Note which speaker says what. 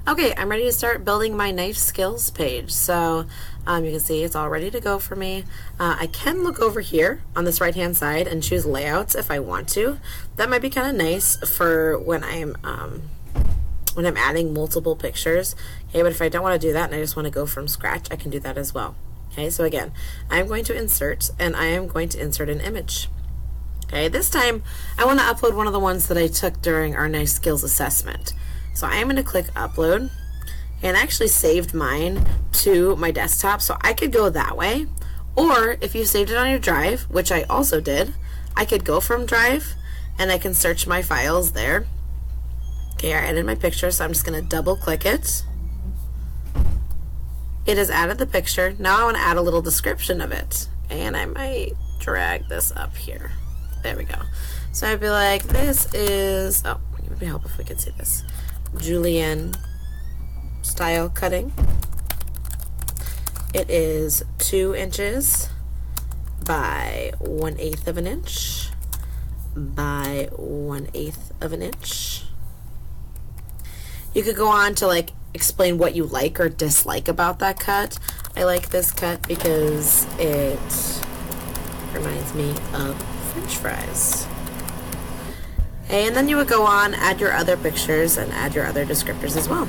Speaker 1: Okay, I'm ready to start building my knife skills page. So you can see it's all ready to go for me. I can look over here on this right hand side and choose layouts if I want to. That might be kind of nice for when I'm adding multiple pictures. Okay, but if I don't want to do that and I just want to go from scratch, I can do that as well. Okay, so again, I'm going to insert, and I am going to insert an image. Okay, this time I want to upload one of the ones that I took during our knife skills assessment. So I am going to click upload, and I actually saved mine to my desktop, so I could go that way. Or if you saved it on your drive, which I also did, I could go from drive and I can search my files there. Okay, I added my picture, so I'm just going to double click it. It has added the picture. Now I want to add a little description of it, and I might drag this up here. There we go. So I'd be like, this is, oh, it would help if we could see this. Julienne style cutting. It is 2 inches by 1/8 of an inch by 1/8 of an inch. You could go on to like explain what you like or dislike about that cut. I like this cut because it reminds me of French fries. And then you would go on, add your other pictures, and add your other descriptors as well.